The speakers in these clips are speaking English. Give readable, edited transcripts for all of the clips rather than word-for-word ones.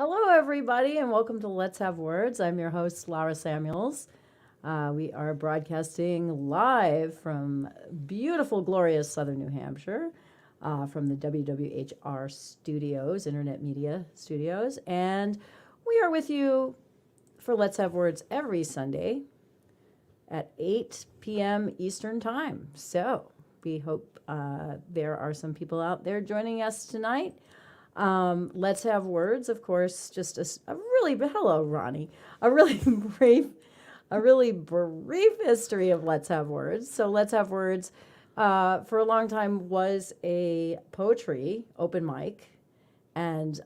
Hello, everybody, and welcome to Let's Have Words. I'm your host, Lara Samuels. We are broadcasting live from beautiful, glorious southern New Hampshire, from the WWHR studios, Internet Media Studios. And we are with you for Let's Have Words every Sunday at 8 p.m. Eastern Time. So we hope there are some people out there joining us tonight. Let's Have Words, of course, just a really, hello, Ronnie, a really brief history of Let's Have Words. So Let's Have Words, for a long time was a poetry open mic, and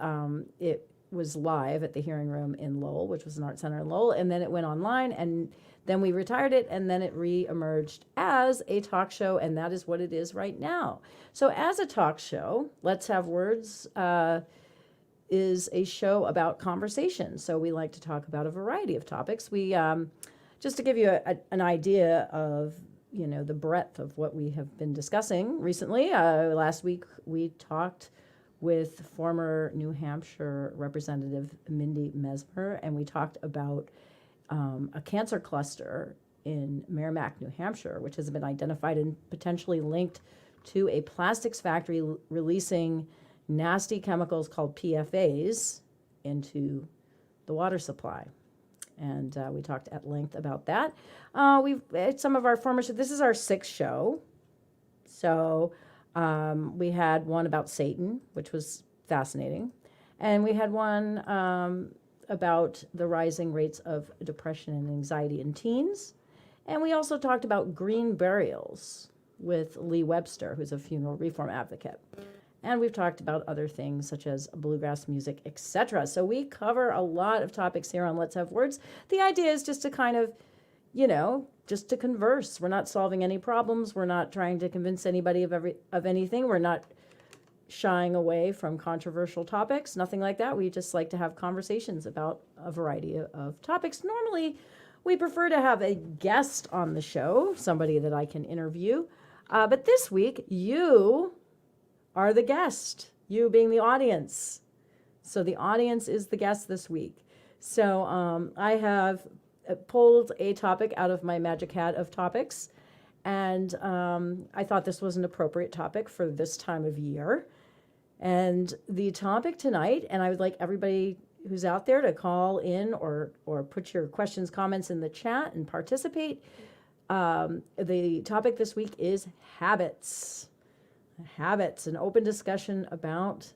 it was live at the Hearing Room in Lowell, which was an art center in Lowell, and then it went online, and then we retired it, and then it re-emerged as a talk show, and that is what it is right now. So as a talk show, Let's Have Words is a show about conversation. So we like to talk about a variety of topics. We, just to give you an idea of, the breadth of what we have been discussing recently, last week we talked with former New Hampshire Representative Mindy Mesmer, and we talked about a cancer cluster in Merrimack, New Hampshire, which has been identified and potentially linked to a plastics factory releasing nasty chemicals called PFAs into the water supply. And we talked at length about that. We've some of our former, this is our sixth show. So we had one about Satan, which was fascinating. And we had one about the rising rates of depression and anxiety in teens. And we also talked about green burials with Lee Webster, who's a funeral reform advocate. And we've talked about other things such as bluegrass music, etc. So we cover a lot of topics here on Let's Have Words. The idea is just to kind of, just to converse. We're not solving any problems. We're not trying to convince anybody of anything. We're not shying away from controversial topics, nothing like that. We just like to have conversations about a variety of topics. Normally, we prefer to have a guest on the show, somebody that I can interview. But this week, you are the guest, you being the audience. So the audience is the guest this week. So I have pulled a topic out of my magic hat of topics, and I thought this was an appropriate topic for this time of year. And the topic tonight, and I would like everybody who's out there to call in or put your questions, comments in the chat and participate. The topic this week is habits. Habits, an open discussion about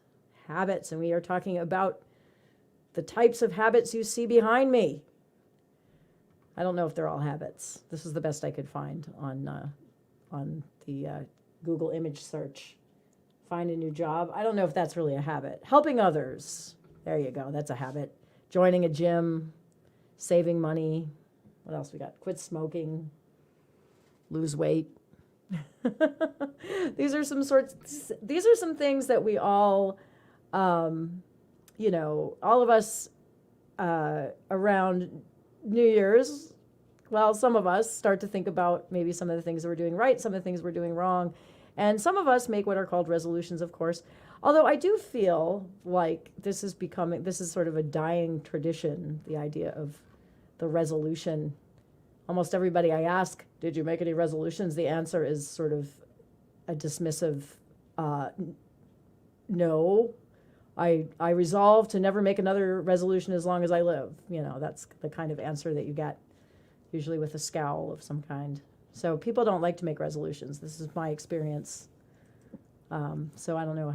habits. And we are talking about the types of habits you see behind me. I don't know if they're all habits. This is the best I could find on the Google image search. Find a new job. I don't know if that's really a habit. Helping others. There you go. That's a habit. Joining a gym. Saving money. What else we got? Quit smoking. Lose weight. These are some things that we all, all of us around New Year's, well, some of us start to think about maybe some of the things that we're doing right, some of the things we're doing wrong. And some of us make what are called resolutions, of course. Although I do feel like this is sort of a dying tradition, the idea of the resolution. Almost everybody I ask, did you make any resolutions? The answer is sort of a dismissive, no. I resolve to never make another resolution as long as I live. That's the kind of answer that you get, usually with a scowl of some kind. So people don't like to make resolutions. This is my experience. So I don't know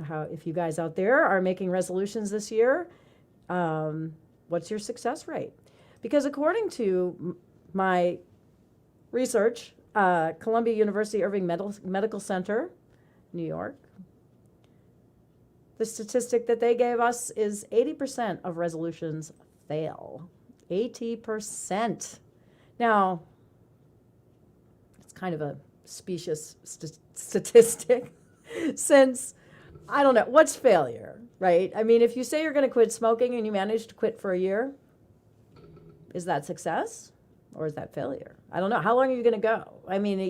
how if you guys out there are making resolutions this year, what's your success rate? Because according to my research, Columbia University Irving Medical Center, New York, the statistic that they gave us is 80% of resolutions fail. 80%. Now, it's kind of a specious statistic since, I don't know, what's failure, right? I mean, if you say you're going to quit smoking and you manage to quit for a year, is that success or is that failure? I don't know. How long are you going to go? I mean,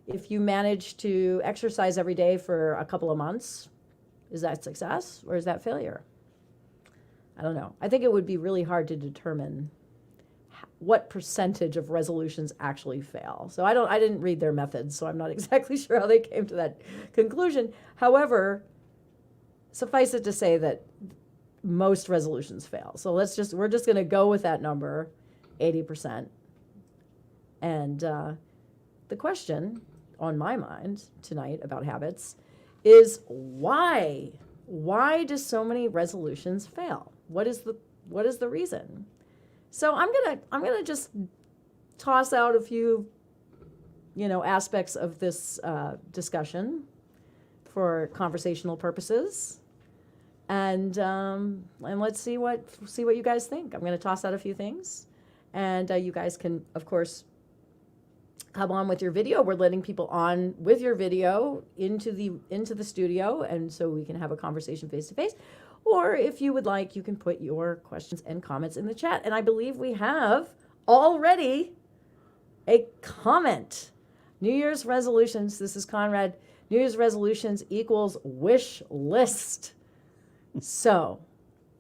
if you manage to exercise every day for a couple of months, is that success or is that failure? I don't know. I think it would be really hard to determine what percentage of resolutions actually fail. So I didn't read their methods, so I'm not exactly sure how they came to that conclusion. However, suffice it to say that most resolutions fail. So we're just going to go with that number, 80%. And the question on my mind tonight about habits is why? Why do so many resolutions fail? What is the reason? So I'm gonna just toss out a few, aspects of this discussion for conversational purposes, and let's see what you guys think. I'm gonna toss out a few things, and you guys can, of course, come on with your video. We're letting people on with your video into the studio, and so we can have a conversation face to face. Or if you would like, you can put your questions and comments in the chat. And I believe we have already a comment. New Year's resolutions. This is Conrad. New Year's resolutions equals wish list. So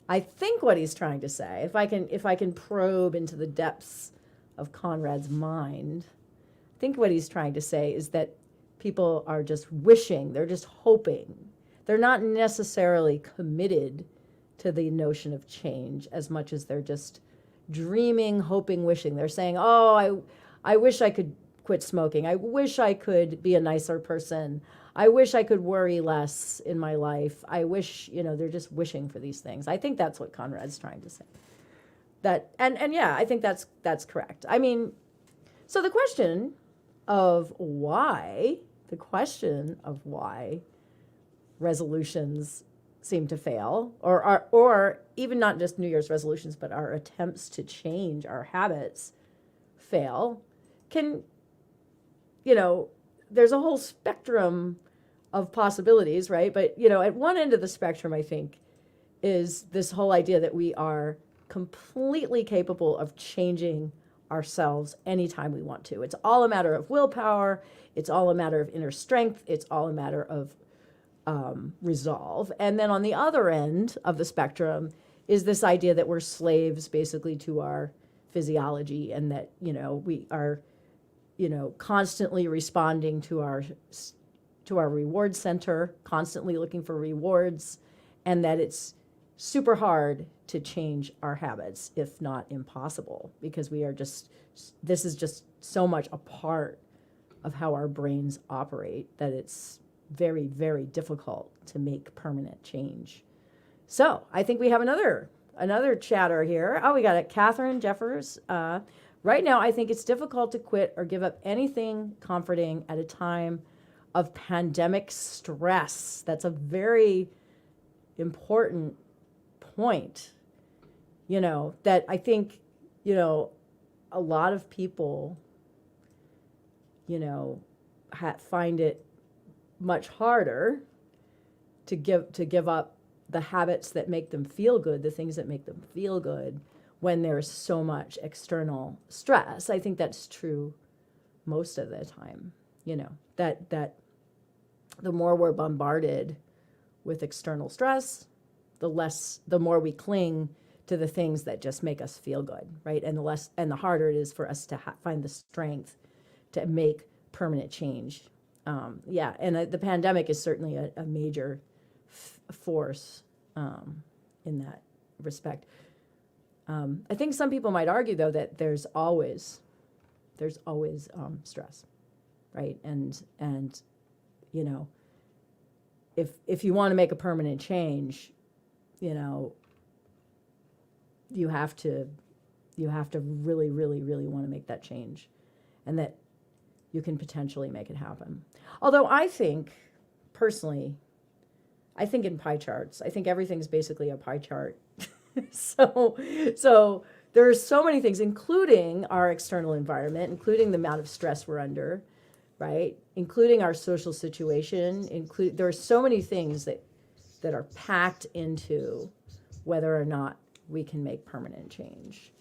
I think what he's trying to say, if I can probe into the depths of Conrad's mind, I think what he's trying to say is that people are just wishing, they're just hoping. They're not necessarily committed to the notion of change as much as they're just dreaming, hoping, wishing. They're saying, oh, I wish I could quit smoking. I wish I could be a nicer person. I wish I could worry less in my life. I wish, they're just wishing for these things. I think that's what Conrad's trying to say. And yeah, I think that's correct. I mean, so the question of why resolutions seem to fail, or even not just New Year's resolutions, but our attempts to change our habits fail, there's a whole spectrum of possibilities, right? But, at one end of the spectrum, I think, is this whole idea that we are completely capable of changing ourselves anytime we want to. It's all a matter of willpower. It's all a matter of inner strength. It's all a matter of resolve. And then on the other end of the spectrum is this idea that we're slaves basically to our physiology, and that, we are, constantly responding to our reward center, constantly looking for rewards, and that it's super hard to change our habits, if not impossible, because this is just so much a part of how our brains operate that it's very, very difficult to make permanent change. So I think we have another chatter here. Oh, we got it. Catherine Jeffers. Right now, I think it's difficult to quit or give up anything comforting at a time of pandemic stress. That's a very important point. That I think, a lot of people, find it much harder to give up the habits that make them feel good, the things that make them feel good, when there's so much external stress. I think that's true most of the time, that the more we're bombarded with external stress, the more we cling to the things that just make us feel good, right? And the harder it is for us to find the strength to make permanent change. And the pandemic is certainly a major force in that respect. I think some people might argue, though, that there's always stress, right? And if you want to make a permanent change, you have to really, really, really want to make that change, and that you can potentially make it happen. Although I think, personally, in pie charts. I think everything's basically a pie chart. So there are so many things, including our external environment, including the amount of stress we're under, right? Including our social situation. There are so many things that are packed into whether or not we can make permanent change.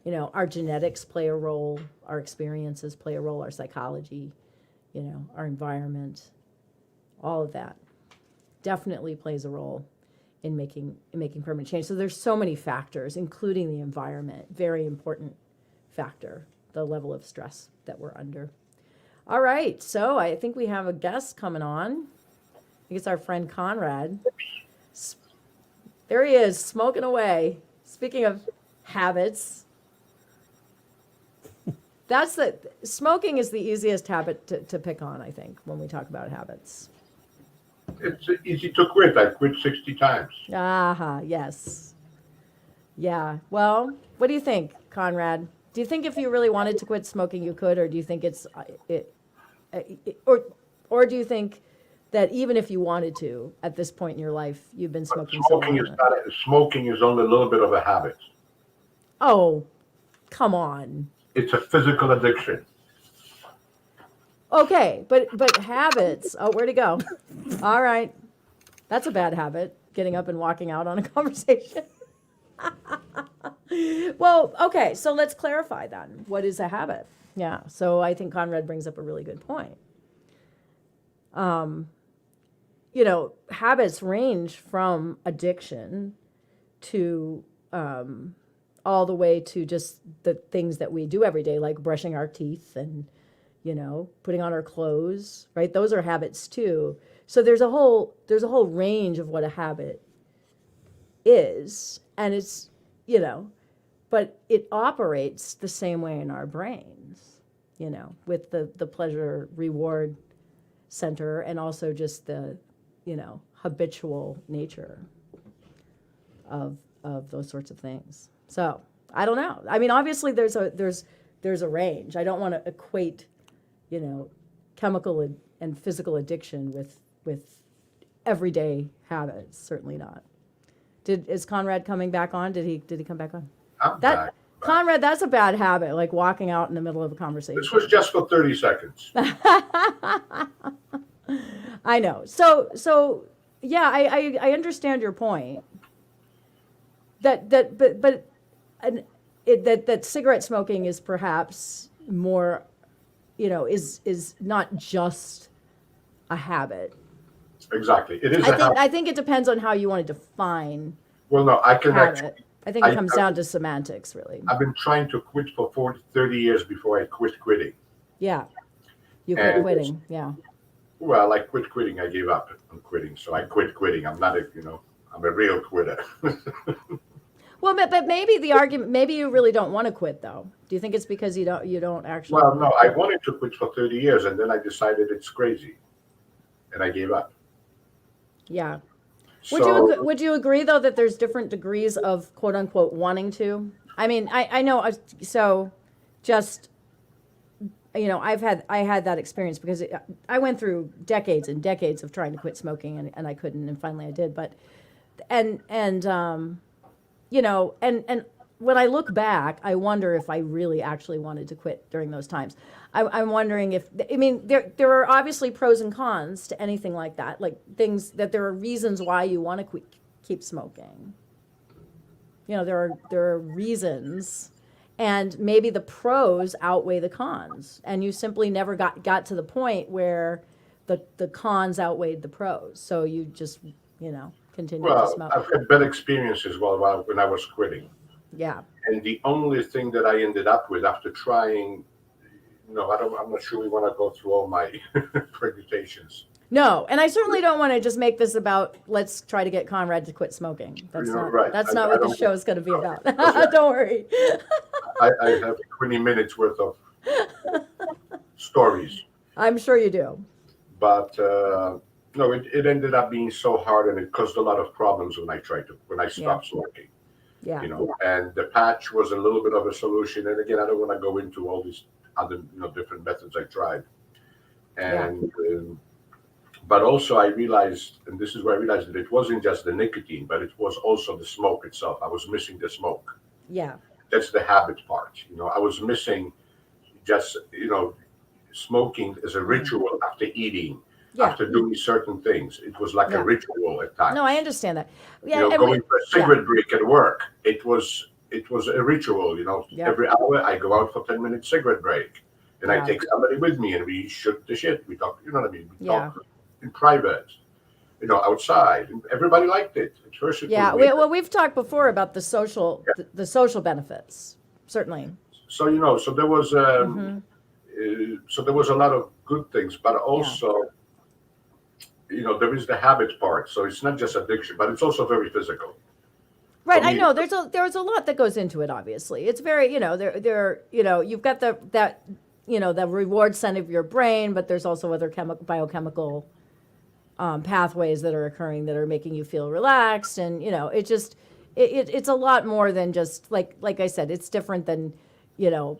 Our genetics play a role, our experiences play a role, our psychology, our environment, all of that definitely plays a role in making permanent change. So there's so many factors, including the environment, very important factor, the level of stress that we're under. All right, so I think we have a guest coming on. I think it's our friend Conrad. There he is, smoking away. Speaking of habits, smoking is the easiest habit to pick on, I think, when we talk about habits. It's easy to quit. I quit 60 times. Yes. Yeah. Well, what do you think, Conrad? Do you think if you really wanted to quit smoking, you could, or do you think or do you think that even if you wanted to, at this point in your life, you've been smoking so long? Smoking is only a little bit of a habit. Oh, come on. It's a physical addiction. Okay, but habits. Oh, where'd it go? All right. That's a bad habit, getting up and walking out on a conversation. Well, okay, so let's clarify then. What is a habit? Yeah, so I think Conrad brings up a really good point. Habits range from addiction to all the way to just the things that we do every day, like brushing our teeth and, putting on our clothes, right? Those are habits too. So there's a whole range of what a habit is, and it's, but it operates the same way in our brains, with the pleasure reward center and also just the, habitual nature of those sorts of things. So I don't know. I mean, obviously there's a range. I don't want to equate, chemical and physical addiction with everyday habits. Certainly not. Is Conrad coming back on? Did he come back on? I'm back. Conrad, that's a bad habit, like walking out in the middle of a conversation. This was just for 30 seconds. I know. So yeah, I understand your point. That cigarette smoking is perhaps more, is not just a habit. Exactly, it is. I think it depends on how you want to define. Well, no, I can habit. I think it comes down to semantics, really. I've been trying to quit for 30 years before I quit quitting. Yeah, you quit quitting. Yeah. Well, I quit quitting. I gave up on quitting, so I quit quitting. I'm not I'm a real quitter. Well, but maybe the argument, maybe you really don't want to quit, though. Do you think it's because you don't actually? Well, no, I wanted to quit for 30 years, and then I decided it's crazy, and I gave up. Yeah. Would you agree, though, that there's different degrees of quote unquote wanting to? I mean, I know. So, just I had that experience because I went through decades and decades of trying to quit smoking, and I couldn't, and finally I did. But and when I look back, I wonder if I really actually wanted to quit during those times. I'm wondering there are obviously pros and cons to anything like that, like things that there are reasons why you want to keep smoking. There are reasons, and maybe the pros outweigh the cons, and you simply never got to the point where the cons outweighed the pros, so you just continue to smoke. I've had bad experiences when I was quitting. Yeah. And the only thing that I ended up with after trying, I'm not sure we want to go through all my permutations. No, and I certainly don't want to just make this about let's try to get Conrad to quit smoking. That's not right. That's not what the show is going to be about. Don't worry. I have 20 minutes worth of stories. I'm sure you do. But no, it ended up being so hard, and it caused a lot of problems when I stopped smoking. Yeah. And the patch was a little bit of a solution. And again, I don't want to go into all these other different methods I tried. And but also I realized, and this is where I realized that it wasn't just the nicotine, but it was also the smoke itself. I was missing the smoke. Yeah. That's the habit part. I was missing just, smoking as a ritual after eating, after doing certain things. It was like a ritual at times. No, I understand that. Yeah. Going for a cigarette break at work, it was a ritual. Every hour I go out for 10-minute cigarette break, and I take somebody with me, and we shoot the shit. We talk. You know what I mean? We talk in private. outside. Everybody liked it. At first, it Yeah, was weird. well, we've talked before about the social benefits, certainly. So so there was a lot of good things, but Yeah. also there is the habit part. So it's not just addiction, but it's also very physical. Right, For I me, know there's a lot that goes into it. Obviously, it's very you've got the reward center of your brain, but there's also other biochemical pathways that are occurring that are making you feel relaxed, and it's a lot more than just like I said. It's different than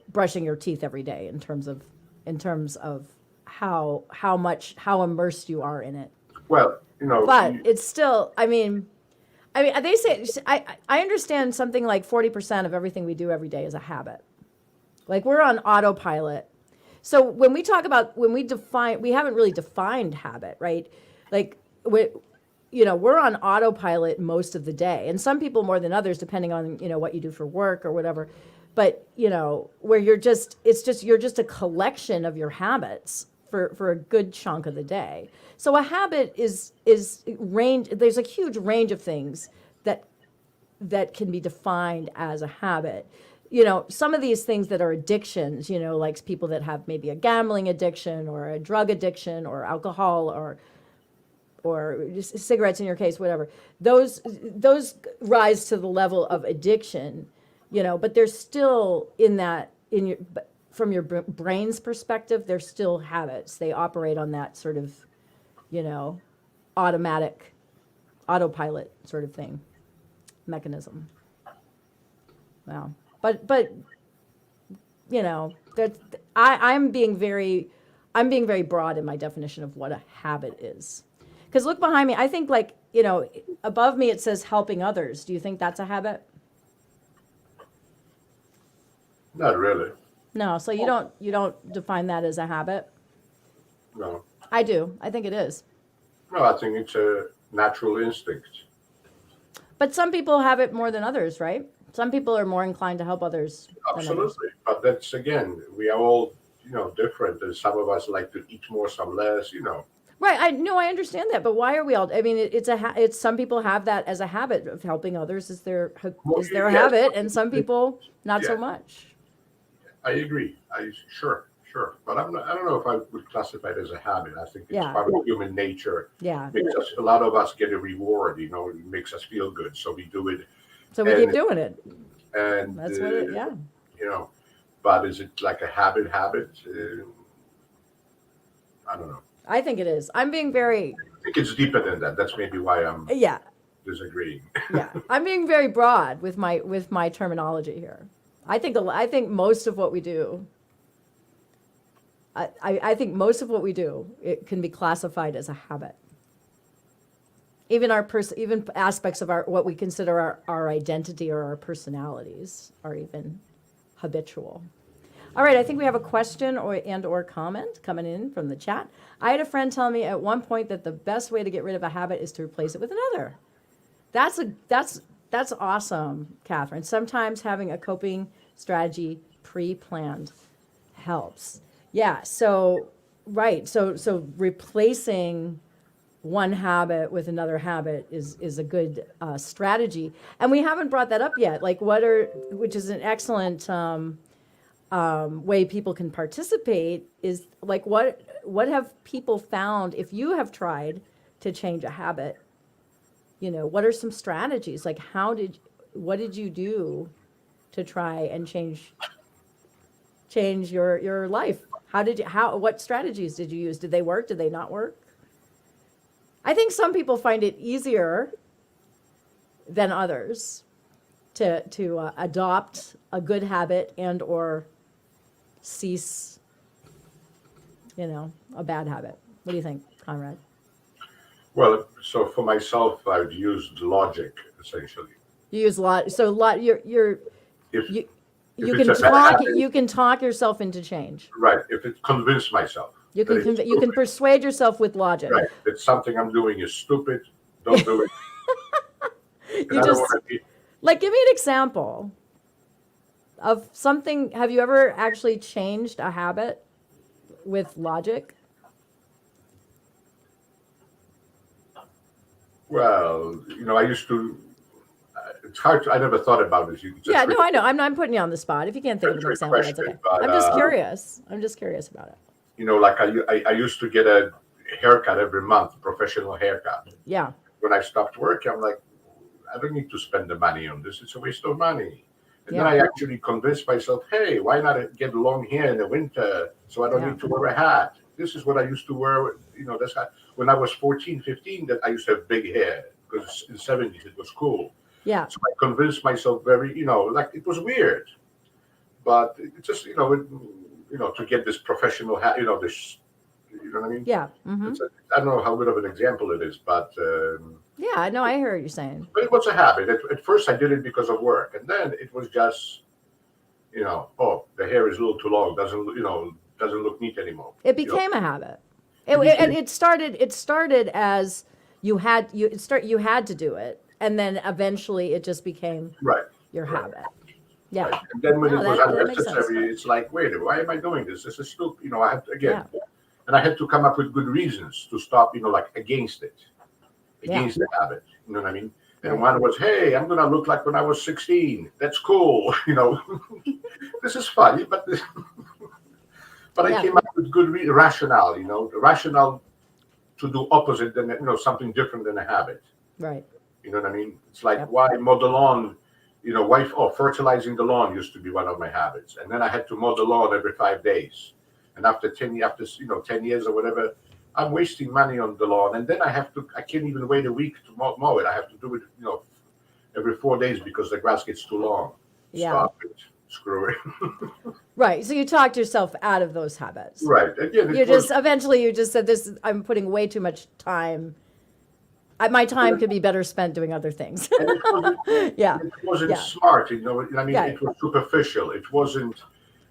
brushing your teeth every day in terms of how immersed you are in it. well, But it's still, I mean, they say I understand something like 40% of everything we do every day is a habit. Like we're on autopilot. So when we we haven't really defined habit, right? Like we're on autopilot most of the day, and some people more than others, depending on what you do for work or whatever. But where you're just a collection of your habits for a good chunk of the day. So a habit is range. There's a huge range of things that can be defined as a habit. Some of these things that are addictions, like people that have maybe a gambling addiction or a drug addiction or alcohol or just cigarettes in your case, whatever. Those rise to the level of addiction, but they're still from your brain's perspective, they're still habits. They operate on that sort of, autopilot sort of thing, mechanism. Wow. But that I'm being very broad in my definition of what a habit is. Because look behind me, I think above me it says helping others. Do you think that's a habit? not really. No, so you don't define that as a habit? No, I do. I think it is. no. I think it's a natural instinct. But some people have it more than others, right? Some people are more inclined to help others than others. Absolutely, but that's again, we are all different. And some of us like to eat more, some less. Right. I understand that, but why are we all? I mean, it's some people have that as a habit of helping others is their Well, a yes. habit, and some people not so Yeah. much. I agree. Sure, but I don't know if I would classify it as a habit. I think it's Yeah. part of human nature. Yeah. A lot of us get a reward. It makes us feel good, so we do it. So we keep doing it. And That's what it. Yeah. But is it like a habit? I don't know. I think it is. I'm being very. I think it's deeper than that. That's maybe why I'm Yeah. disagreeing. Yeah. I'm being very broad with my terminology here. I think most of what we do. I think most of what we do, it can be classified as a habit. Even even aspects of what we consider our identity or our personalities are even habitual. All right, I think we have a question or comment coming in from the chat. I had a friend tell me at one point that the best way to get rid of a habit is to replace it with another. That's awesome, Catherine. Sometimes having a coping strategy pre-planned helps. Yeah, so right. So replacing one habit with another habit is a good strategy. And we haven't brought that up yet. Which is an excellent way people can participate is like what have people found if you have tried to change a habit? What are some strategies? Like what did you do to try and change your life? What strategies did you use? Did they work? Did they not work? I think some people find it easier than others to adopt a good habit and or cease, a bad habit. What do you think, Conrad? Well, so for myself, I've used logic essentially. You use a lot. So a lot. You can it's a bad habit, you can talk yourself into change. right? If it convince myself, You that can it's you can stupid, persuade yourself with logic. right? That something I'm doing is stupid. Don't do it. And You I don't just want to be. give me an example of something. Have you ever actually changed a habit with logic? Well, I used to. It's hard. I never thought about this. It's a Yeah, trick, no, I know. I'm putting you on the spot. If you can't think a of an trick example, that's question, okay. but I'm just curious. I'm just curious about it. like I used to get a haircut every month, professional haircut. Yeah, When I stopped working, I'm like, I don't need to spend the money on this. It's a waste of money. And then yeah, I actually convinced myself, hey, why not get long hair in the winter so I don't yeah, need to wear a hat? This is what I used to wear. That's how, when I was 14, 15, that I used to have big hair because in the 70s it was cool. yeah, So I convinced myself very, like it was weird, but it just, to get this professional hat, this, you know what I mean? yeah. I don't know how good of an example it is, but Yeah, no, I hear what you're saying. it was a habit. At first, I did it because of work, and then it was just, oh, the hair is a little too long. Doesn't look neat anymore. It became a habit. became- It started. It started as you had to do it, and then eventually it just became Right. your Right. habit. Yeah. Right. And then when No, it was that makes sense. unnecessary, it's like, wait, why am I doing this? This is stupid. I had to, again, Yeah. and I had to come up with good reasons to stop. Like against it, against the habit. You know what I mean? And Right. one was, hey, I'm gonna look like when I was 16. That's cool. This is funny, but but I Yeah. came up with good rationale. The rationale to do opposite than something different than a habit. Right. You know what I mean? It's like Yep. why mow the lawn. Fertilizing the lawn used to be one of my habits, and then I had to mow the lawn every 5 days. And after 10 years or whatever, I'm wasting money on the lawn, and then I can't even wait a week to mow it. I have to do it, every 4 days because the grass gets too long. Yeah. Stop it. Screw it. Right. So you talked yourself out of those habits. Right. Again, Eventually you just said this. I'm putting way too much time. My time could be better spent doing other things. and it wasn't, Yeah. it wasn't Yeah. smart. I mean, Yeah. it was superficial. It wasn't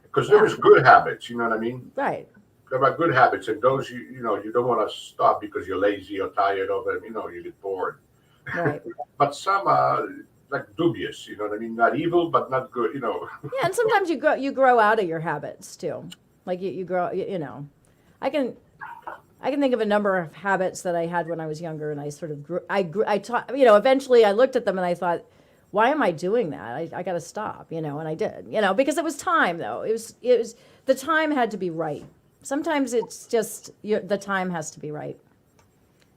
because there was good habits. You know what I mean? Right. There are good habits, and those you don't want to stop because you're lazy or tired of them. You get bored. Right. But some are like dubious. You know what I mean? Not evil, but not good. Yeah, and sometimes you grow out of your habits too. Like you grow. I can think of a number of habits that I had when I was younger, and I sort of grew. I taught. Eventually I looked at them and I thought, why am I doing that? I got to stop. And I did. Because it was time though. It was the time had to be right. Sometimes it's just the time has to be right.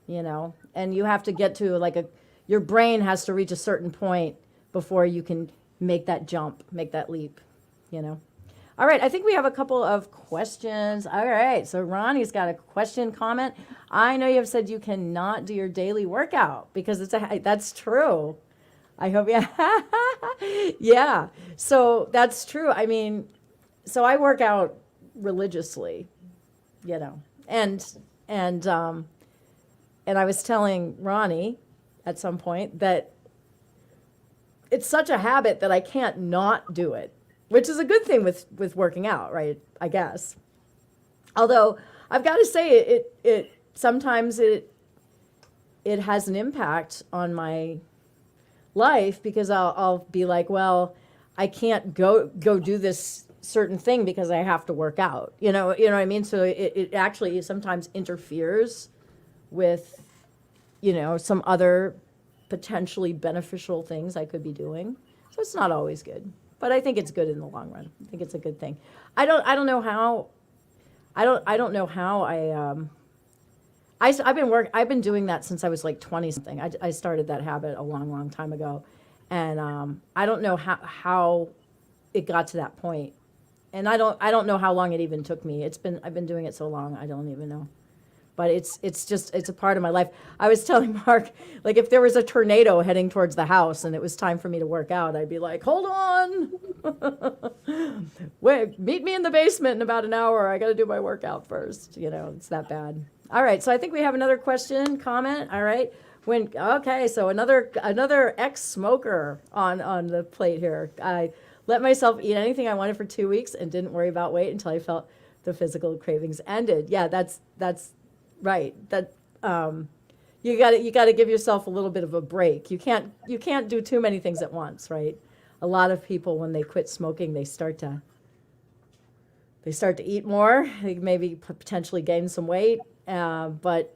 And you have to get to your brain has to reach a certain point before you can make that jump, make that leap. All right, I think we have a couple of questions. All right, so Ronnie's got a question, comment. I know you have said you cannot do your daily workout because that's true. I hope, yeah. Yeah, so that's true. I mean, so I work out religiously, and I was telling Ronnie at some point that it's such a habit that I can't not do it, which is a good thing with working out, right? I guess. Although I've got to say it sometimes it has an impact on my life because I'll be like, well, I can't go do this certain thing because I have to work out. You know what I mean? So it actually sometimes interferes with, some other potentially beneficial things I could be doing. So it's not always good, but I think it's good in the long run. I think it's a good thing. I don't know how I've been doing that since I was like 20 something. I started that habit a long time ago, and I don't know how it got to that point, and I don't know how long it even took me. I've been doing it so long, I don't even know. But it's a part of my life. I was telling Mark, like if there was a tornado heading towards the house and it was time for me to work out, I'd be like, hold on, wait, meet me in the basement in about an hour. I got to do my workout first. It's that bad. All right, so I think we have another question, comment. All right, so another ex-smoker on the plate here. I let myself eat anything I wanted for 2 weeks and didn't worry about weight until I felt the physical cravings ended. Yeah, that's right. That you got to give yourself a little bit of a break. You can't do too many things at once, right? A lot of people when they quit smoking, they start to eat more. They maybe potentially gain some weight, but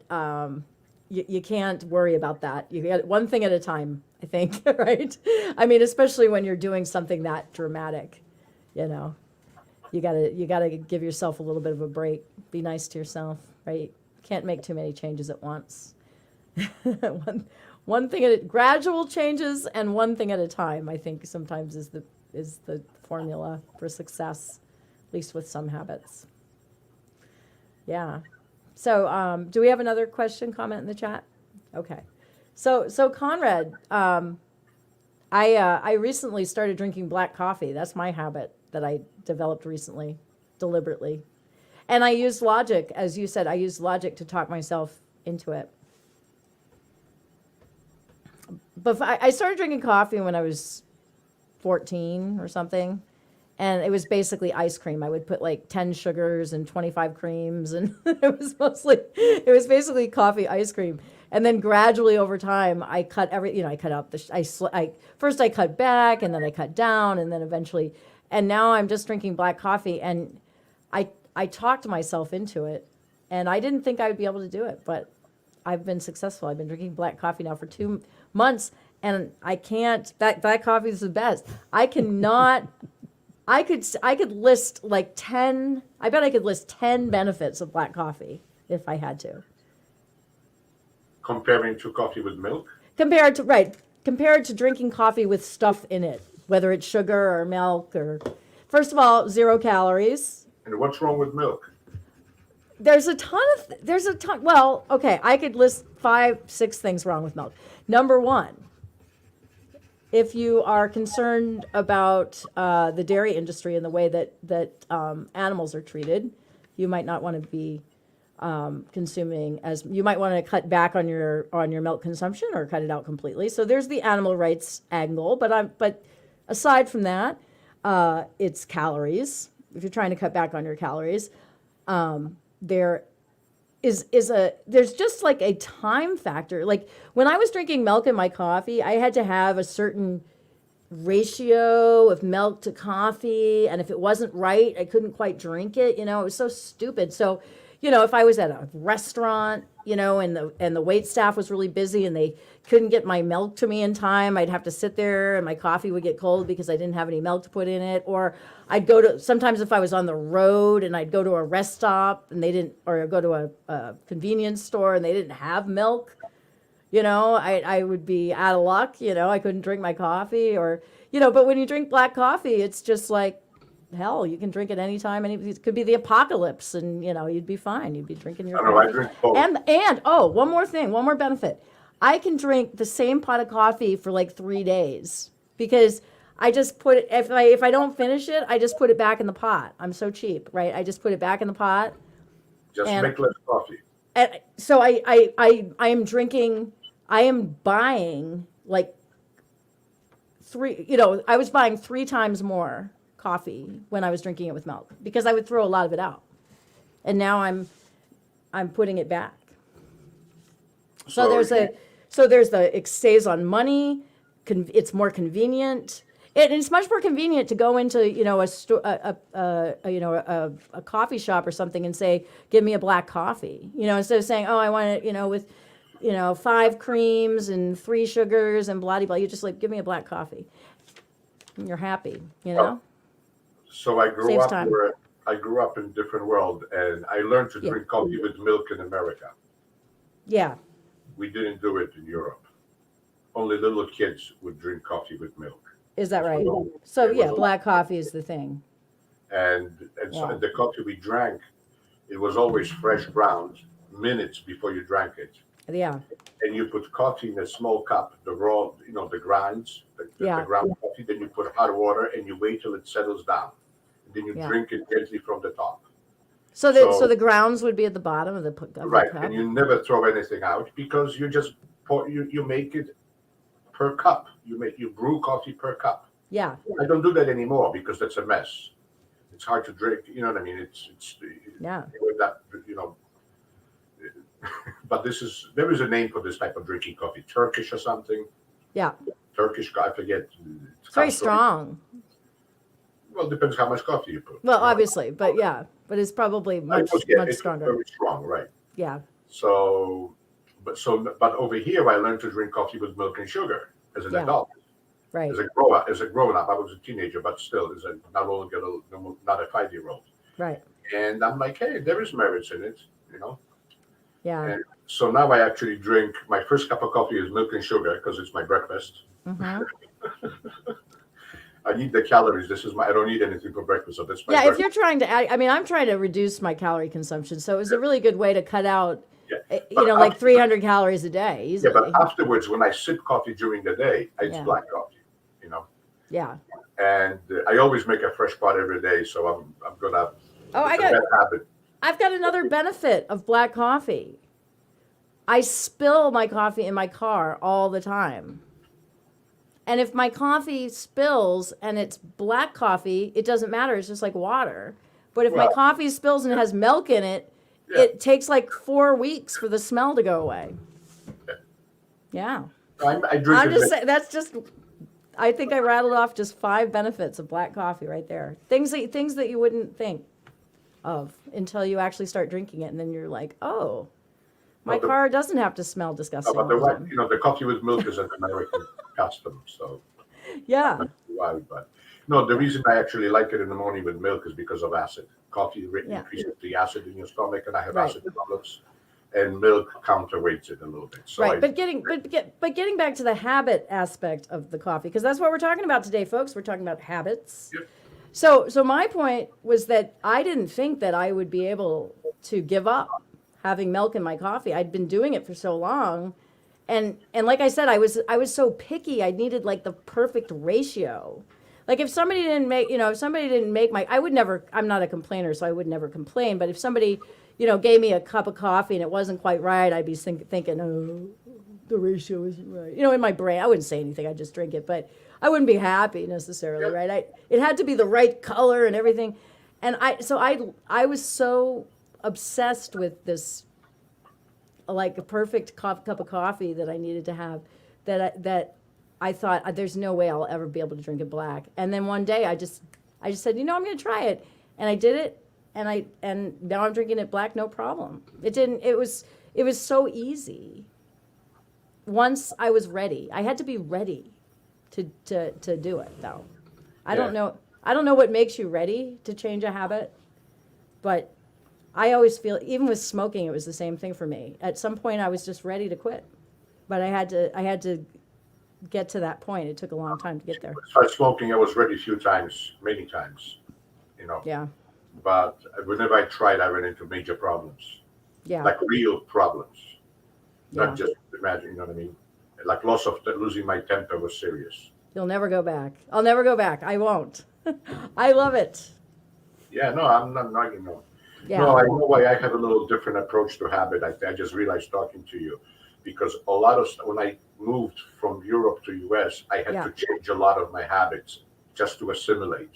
you can't worry about that. You get one thing at a time, I think, right? I mean, especially when you're doing something that dramatic, you know, you gotta give yourself a little bit of a break. Be nice to yourself, right? Can't make too many changes at once. one thing gradual changes and one thing at a time, I think sometimes is the formula for success, at least with some habits. Yeah. So, do we have another comment in the chat? Okay. So Conrad, I recently started drinking black coffee. That's my habit that I developed recently, deliberately. And I used logic, as you said, I used logic to talk myself into it. But I started drinking coffee when I was 14 or something. And it was basically ice cream. I would put like 10 sugars and 25 creams, and it was basically coffee ice cream. And then gradually over time, I cut I cut out first I cut back, and then I cut down, and then eventually, and now I'm just drinking black coffee, and I talked myself into it, and I didn't think I would be able to do it, but I've been successful. I've been drinking black coffee now for 2 months, and I can't, black coffee is the best. I cannot. I could list like 10, I bet I could list 10 benefits of black coffee if I had to. Comparing to coffee with milk? Compared to drinking coffee with stuff in it, whether it's sugar or milk or, first of all, 0 calories. And what's wrong with milk? There's a ton, well, okay, I could list 5, 6 things wrong with milk. Number 1, if you are concerned about the dairy industry and the way that animals are treated, you might not want to be consuming you might want to cut back on your milk consumption or cut it out completely. So there's the animal rights angle, but aside from that, it's calories. If you're trying to cut back on your calories, there's just like a time factor. Like when I was drinking milk in my coffee, I had to have a certain ratio of milk to coffee, and if it wasn't right, I couldn't quite drink it. It was so stupid. So, if I was at a restaurant, and the wait staff was really busy and they couldn't get my milk to me in time, I'd have to sit there and my coffee would get cold because I didn't have any milk to put in it. Or sometimes if I was on the road and I'd go to a rest stop and or go to a convenience store and they didn't have milk, I would be out of luck. I couldn't drink my coffee but when you drink black coffee, it's just like, hell, you can drink it anytime. It could be the apocalypse, and you'd be fine. You'd be drinking your coffee. I drink both. And one more benefit. I can drink the same pot of coffee for like 3 days because I just put it. If I don't finish it, I just put it back in the pot. I'm so cheap, right? I just put it back in the pot. Just make less coffee. And so I am drinking. I am buying like I was buying 3 times more coffee when I was drinking it with milk because I would throw a lot of it out, and now I'm putting it back. So there's it saves on money. It's more convenient. It's much more convenient to go into a coffee shop or something and say, give me a black coffee. Instead of saying, oh, I want it with 5 creams and 3 sugars and blah blah. You just like, give me a black coffee. And you're happy. So I grew Saves up time. I grew up in a different world, and I learned to drink coffee with milk in America. Yeah. We didn't do it in Europe. Only little kids would drink coffee with milk. Is that right? So black coffee is the thing. And so the coffee we drank, it was always fresh ground minutes before you drank it. Yeah. And you put coffee in a small cup, the raw, the grinds, the ground coffee. Then you put hot water and you wait till it settles down. And then you drink it gently from the top. So the grounds would be at the bottom of the cup. Right, and you never throw anything out because you just you make it per cup. You brew coffee per cup. Yeah. I don't do that anymore because that's a mess. It's hard to drink. You know what I mean? It's that But there is a name for this type of drinking coffee, Turkish or something. Yeah. Turkish, I forget. It's very strong. Well, it depends how much coffee you put. Well, obviously, but it's probably much stronger. It's very strong, right? Yeah. So, but over here, I learned to drink coffee with milk and sugar as an Yeah. adult. Right. As a grown up, I was a teenager, but still, not a 5-year-old. Right. And I'm like, hey, there is merits in it, Yeah. And so now I actually drink. My first cup of coffee is milk and sugar because it's my breakfast. Mm-hmm. I need the calories. I don't need anything for breakfast, so that's my Yeah, if breakfast. you're trying to add, I mean, I'm trying to reduce my calorie consumption, so it was a really good way to cut out, Yeah. like 300 calories a day Yeah, easily. but afterwards, when I sip coffee during the day, it's Yeah. black coffee, Yeah. And I always make a fresh pot every day, so I'm gonna. Oh, it's a bad habit. I've got another benefit of black coffee. I spill my coffee in my car all the time. And if my coffee spills and it's black coffee, it doesn't matter. It's just like water. But if my Well, coffee spills and it has milk in it, Yeah. it takes like 4 weeks for the smell to go away. Yeah. I drink I'm it. just saying, I think I rattled off just 5 benefits of black coffee right there. Things that you wouldn't think of until you actually start drinking it. And then you're like, oh, my car doesn't have to smell disgusting. But all the time. the coffee with milk is an American custom, so Yeah. that's why. But no, the reason I actually like it in the morning with milk is because of acid. Coffee Yeah. increases the acid in your stomach, and I have Right. acid problems, and milk counterweights it a little bit. So Right, but getting back to the habit aspect of the coffee, because that's what we're talking about today, folks. We're talking about habits. Yep. So my point was that I didn't think that I would be able to give up having milk in my coffee. I'd been doing it for so long, and like I said, I was so picky. I needed like the perfect ratio. Like if somebody didn't make my, I would never. I'm not a complainer, so I would never complain. But if somebody gave me a cup of coffee and it wasn't quite right, I'd be thinking, oh, the ratio isn't right. In my brain, I wouldn't say anything. I'd just drink it, but I wouldn't be happy necessarily, right? It had to be the right color and everything. And I was so obsessed with this, like a perfect cup of coffee that I needed to have, that I thought there's no way I'll ever be able to drink it black. And then one day I just said, I'm going to try it, and I did it. And now I'm drinking it black, no problem. It was so easy. Once I was ready, I had to be ready to do it though. I don't know what makes you ready to change a habit, but I always feel, even with smoking, it was the same thing for me. At some point I was just ready to quit, but I had to get to that point. It took a long time to get there. started smoking. I was ready many times, Yeah. But whenever I tried, I ran into major problems, Yeah. like real problems, Yeah. not just imagine. You know what I mean? Like losing my temper was serious. You'll never go back. I'll never go back. I won't. I love it. Yeah, no, I'm not. Yeah. No, I know why I have a little different approach to habit. I just realized talking to you, because a lot of when I moved from Europe to US, I had to change a lot of my habits just to assimilate.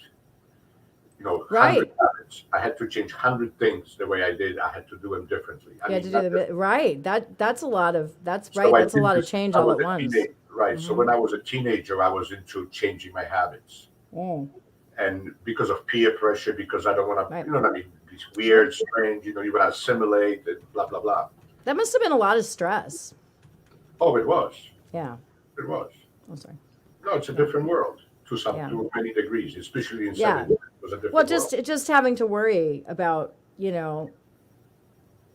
Right. 100 habits. I had to change 100 things the way I did. I had to do them differently. You had to do the right. That's a lot of So That's a lot of change all at once. Right. So when I was a teenager, I was into changing my habits. Mm. And because of peer pressure, because I don't want to, Right. you know what I mean? These weird, strange, you want to assimilate and blah, blah, blah. That must have been a lot of stress. Oh, it was. Yeah. It was. I'm sorry. No, it's a different world Yeah. to many degrees, especially in Yeah. 70s. It was a different Well, world. just having to worry about,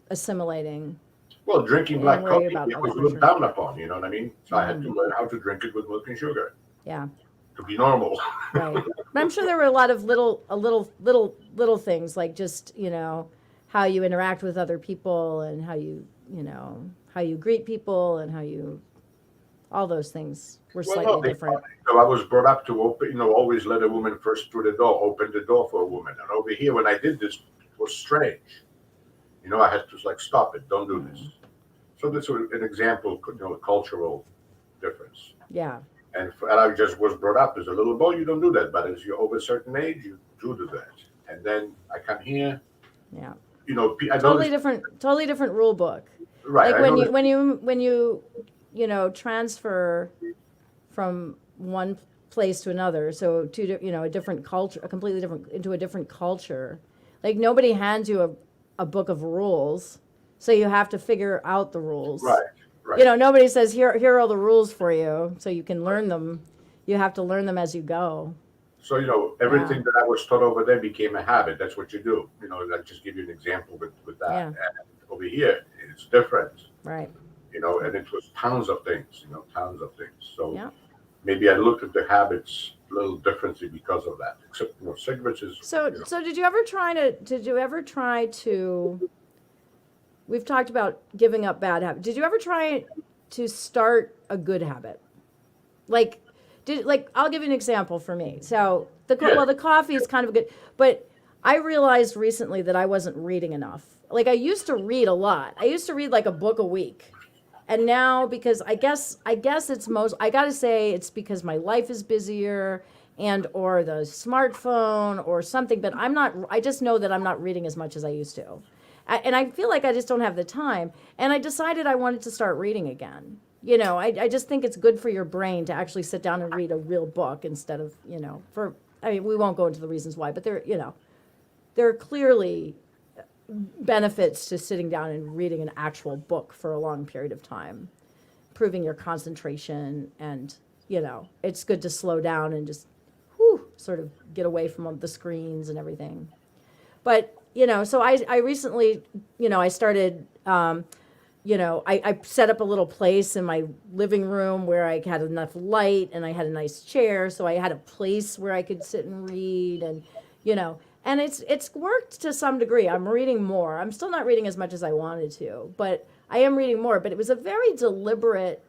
assimilating. Well, drinking and black worry coffee, about it other was looked cultures. down upon, you know what I mean? So I had to learn how to drink it with milk and sugar Yeah. to be normal. Right. But I'm sure there were a lot of little things, like just, how you interact with other people and how you greet people and how you, all those things were slightly different. So I was brought up to open, always let a woman first through the door, open the door for a woman. And over here, when I did this, it was strange. I had to stop it, don't do this. So that's an example, cultural difference. Yeah. And I just was brought up as a little boy, you don't do that. But as you're over a certain age, you do that. And then I come here. Yeah. I Totally different rule book. Right. Like when you transfer from one place to another, so to a different culture, into a different culture. Like nobody hands you a book of rules, so you have to figure out the rules. Right. Right. You know, nobody says, here are all the rules for you so you can learn them. You have to learn them as you go. So, everything that I was taught over there became a habit. That's what you do. I'll just give you an example with that. Yeah. And over here, it's different, Right. and it was tons of things, tons of things. So Yeah. maybe I looked at the habits a little differently because of that. Except, cigarettes is. So did you ever try to we've talked about giving up bad habits. Did you ever try to start a good habit? Like I'll give you an example for me. So the coffee is kind of good, but I realized recently that I wasn't reading enough. Like I used to read a lot. I used to read like a book a week. And now, because I guess I got to say it's because my life is busier or the smartphone or something, but I just know that I'm not reading as much as I used to. And I feel like I just don't have the time. And I decided I wanted to start reading again. I just think it's good for your brain to actually sit down and read a real book instead of, we won't go into the reasons why, but there are clearly benefits to sitting down and reading an actual book for a long period of time, improving your concentration, and it's good to slow down and just sort of get away from the screens and everything. But so I recently I started I set up a little place in my living room where I had enough light and I had a nice chair, so I had a place where I could sit and read, and and it's worked to some degree. I'm reading more. I'm still not reading as much as I wanted to, but I am reading more. But it was a very deliberate.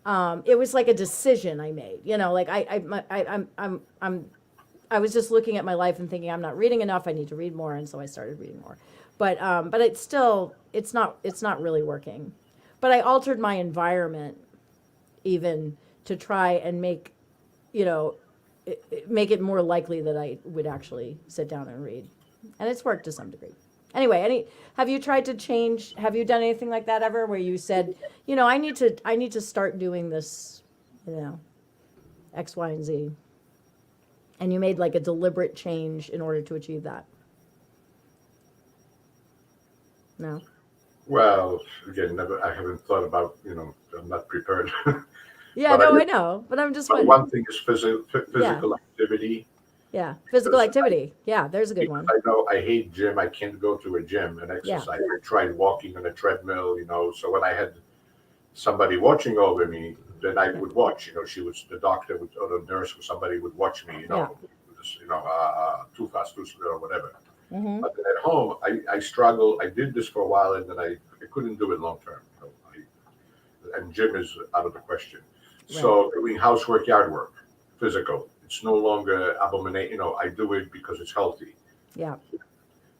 It was like a decision I made. Like I was just looking at my life and thinking I'm not reading enough. I need to read more, and so I started reading more. But it's not really working. But I altered my environment even to try and make it more likely that I would actually sit down and read. And it's worked to some degree. Anyway, have you tried to change, have you done anything like that ever where you said, I need to start doing this, X, Y, and Z. And you made like a deliberate change in order to achieve that? No? Well, again, never. I haven't thought about. I'm not prepared. Yeah, no, I know, but I'm just wondering. One thing is physical activity. Yeah, physical activity. Yeah, there's a good one. I know I hate gym. I can't go to a gym and exercise. I tried walking on a treadmill, so when I had somebody watching over me, then I would watch. The doctor or the nurse or somebody would watch me. Too fast, too slow, or whatever. Mm-hmm. But then at home, I struggle. I did this for a while, and then I couldn't do it long term. And gym is out of the question. Right. So doing housework, yard work, physical, it's no longer abomination. I do it because it's healthy. Yeah.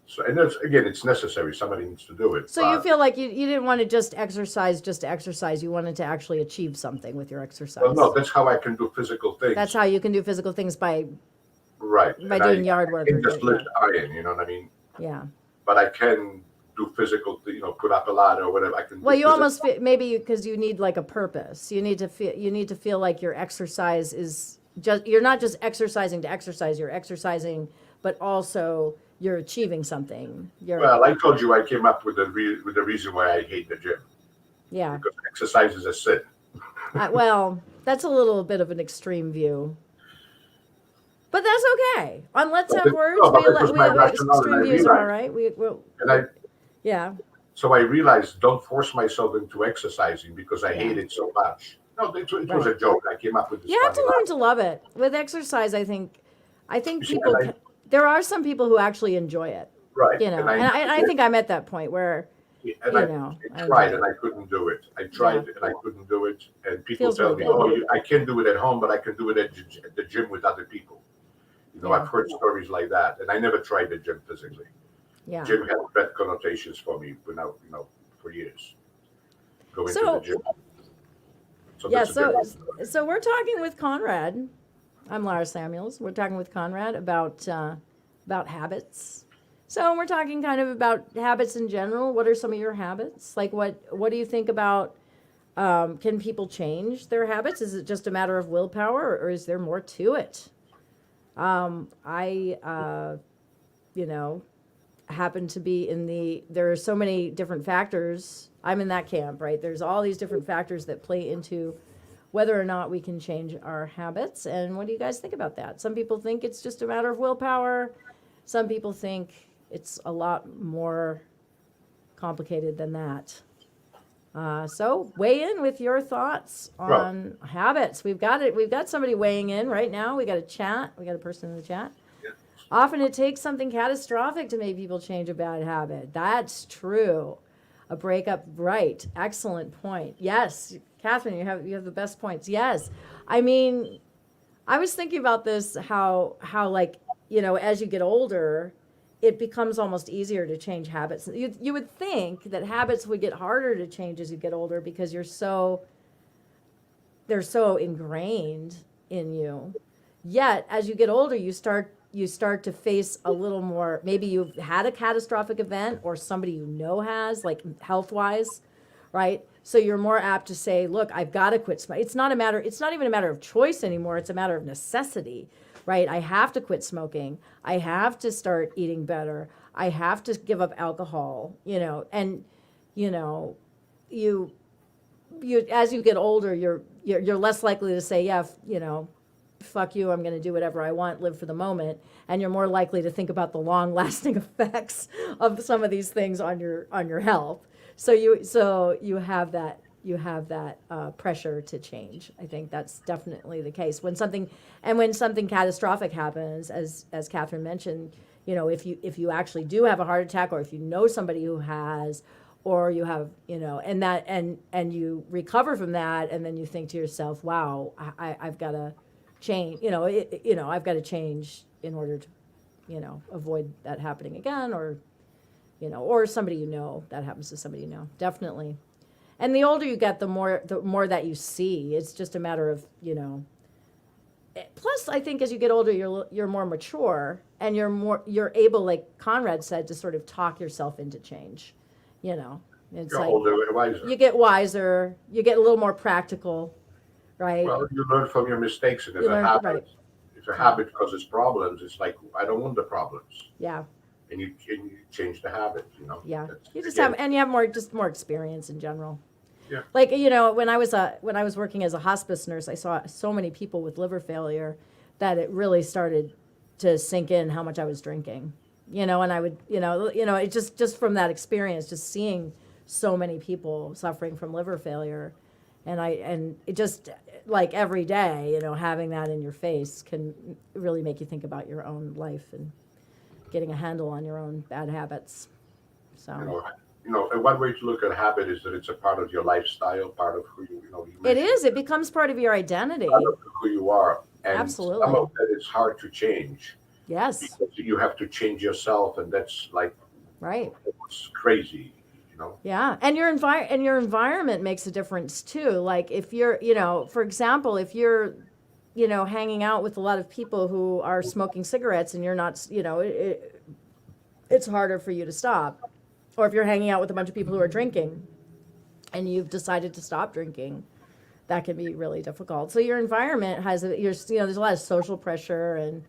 So, and that's, again, it's necessary. Somebody needs to do it. So you feel like you didn't want to just to exercise. You wanted to actually achieve something with your exercise. Well, no, that's how I can do physical things. That's how you can do physical things by doing yard work. I can just lift iron, you know what I mean? Yeah. But I can do physical, put up a ladder or whatever. I can. Well, you almost maybe because you need like a purpose. You need to feel like your exercise is you're not just exercising to exercise. You're exercising, but also you're achieving something. Well, I told you I came up with the reason why I hate the gym. Yeah. Because exercise is a sin. Well, that's a little bit of an extreme view. But that's okay. On Let's Have Words, extreme views are all right. Yeah. So I realized, don't force myself into exercising because I hate it so much. No, it was a joke. I came up with this. You have to learn to love it. With exercise, I think people. There are some people who actually enjoy it. Right. And I think I'm at that point where. I tried and I couldn't do it. I tried and I couldn't do it. And people tell me, I can do it at home, but I can do it at the gym with other people. I've heard stories like that, and I never tried the gym physically. Yeah. Gym had bad connotations for me, for years. Going to the gym. So we're talking with Conrad. I'm Lara Samuels. We're talking with Conrad about habits. So we're talking kind of about habits in general. What are some of your habits? Like what do you think about? Can people change their habits? Is it just a matter of willpower, or is there more to it? I happen to be there are so many different factors I'm in that camp, right? There's all these different factors that play into whether or not we can change our habits. And what do you guys think about that? Some people think it's just a matter of willpower. Some people think it's a lot more complicated than that. So weigh in with your thoughts on habits. We've got it. We've got somebody weighing in right now. We got a chat. We got a person in the chat. Yeah. Often it takes something catastrophic to make people change a bad habit. That's true. A breakup, right? Excellent point. Yes, Catherine, you have the best points. Yes, I mean, I was thinking about this how like, you know, as you get older, it becomes almost easier to change habits. You would think that habits would get harder to change as you get older because they're so ingrained in you. Yet as you get older, you start to face a little more, maybe you've had a catastrophic event or somebody you know has, like health-wise, right? So you're more apt to say, look, I've got to quit smoking. It's not even a matter of choice anymore. It's a matter of necessity, right? I have to quit smoking. I have to start eating better. I have to give up alcohol, you know, and, you know, you as you get older, you're less likely to say, yeah, you know, fuck you, I'm going to do whatever I want, live for the moment, and you're more likely to think about the long-lasting effects of some of these things on your health. So you have that pressure to change. I think that's definitely the case. When something catastrophic happens, as Catherine mentioned, you know, if you actually do have a heart attack, or if you know somebody who has, or you have, you know, and you recover from that, and then you think to yourself, wow, I've got to change, you know, I've got to change in order to, you know, avoid that happening again, or, you know, or somebody you know, that happens to somebody you know, definitely. And the older you get, the more that you see. It's just a matter of, you know. Plus, I think as you get older, you're more mature, and you're able, like Conrad said, to sort of talk yourself into change. You know, it's You're like older and wiser. You get wiser. You get a little more practical, right? Well, you learn from your mistakes, and You learn, right. if a habit causes problems, it's like, I don't want the problems. Yeah. And you change the habit, you know. Yeah. You just again, have more experience in general. Yeah. Like, you know, when I was working as a hospice nurse, I saw so many people with liver failure that it really started to sink in how much I was drinking. You know, and I would, you know, it just from that experience, just seeing so many people suffering from liver failure, and it just, like, every day, you know, having that in your face can really make you think about your own life and getting a handle on your own bad habits. So. You know, and one way to look at habit is that it's a part of your lifestyle, part of who you know. It is. It becomes part of your identity. Part of who you are, and Absolutely. some of that is hard to change. Yes. Because you have to change yourself, and that's like, right. It's crazy, you know. Yeah, and your environment makes a difference too. Like if you're, you know, for example, if you're, you know, hanging out with a lot of people who are smoking cigarettes, and you're not, you know, it's harder for you to stop. Or if you're hanging out with a bunch of people who are drinking, and you've decided to stop drinking, that can be really difficult. So your environment has, you know, there's a lot of social pressure, and,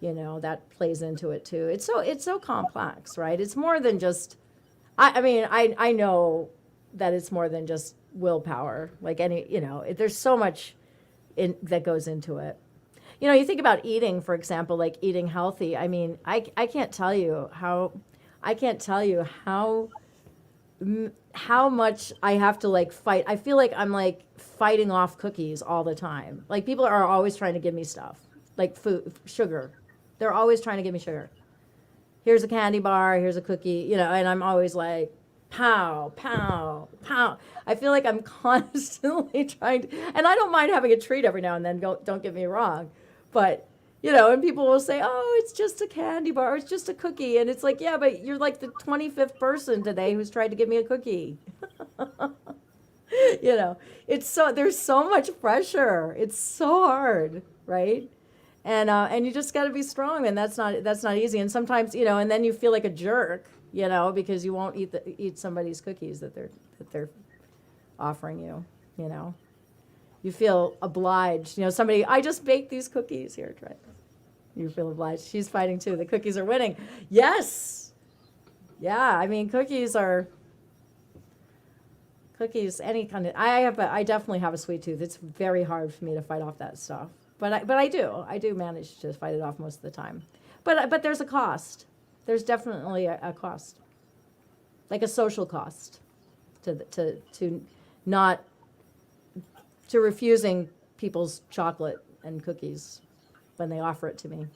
you know, that plays into it too. It's so complex, right? It's more than just, I mean, I know that it's more than just willpower. Like any, you know, there's so much that goes into it. You know, you think about eating, for example, like eating healthy. I mean, I can't tell you how much I have to, like, fight. I feel like I'm, like, fighting off cookies all the time. Like, people are always trying to give me stuff, like food, sugar. They're always trying to give me sugar. Here's a candy bar, here's a cookie, you know, and I'm always like, pow, pow, pow. I feel like I'm constantly trying to, and I don't mind having a treat every now and then, don't get me wrong, but, you know, and people will say, oh, it's just a candy bar, it's just a cookie. And it's like, yeah, but you're like the 25th person today who's tried to give me a cookie. You know, there's so much pressure. It's so hard, right? And you just got to be strong, and that's not easy. And sometimes, you know, and then you feel like a jerk, you know, because you won't eat somebody's cookies that they're offering you, you know. You feel obliged, you know, I just baked these cookies, here, try this. You feel obliged. She's fighting too. The cookies are winning. Yes. Yeah, I mean, cookies are, Cookies, any kind of. I definitely have a sweet tooth. It's very hard for me to fight off that stuff. But I do manage to fight it off most of the time. But there's a cost. There's definitely a cost, like a social cost, to not to refusing people's chocolate and cookies when they offer it to me.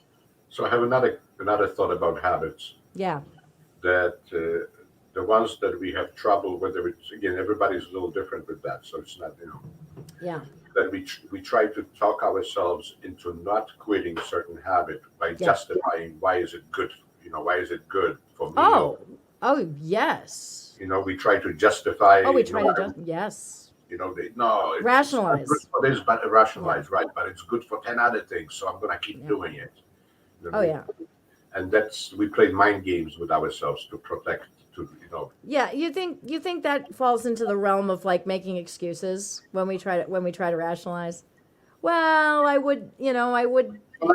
So I have another thought about habits. Yeah. That the ones that we have trouble with, again, everybody's a little different with that. So it's not, Yeah. that we try to talk ourselves into not quitting a certain habit by justifying why is it good, why is it good for me? Oh, yes. We try to justify. Oh, we try to yes. It's Rationalize. good for this, but rationalize, right? But it's good for 10 other things, so I'm gonna keep doing it. Oh, yeah. And we play mind games with ourselves to protect. Yeah, you think that falls into the realm of like making excuses when we try to rationalize? Well, I would. Well, I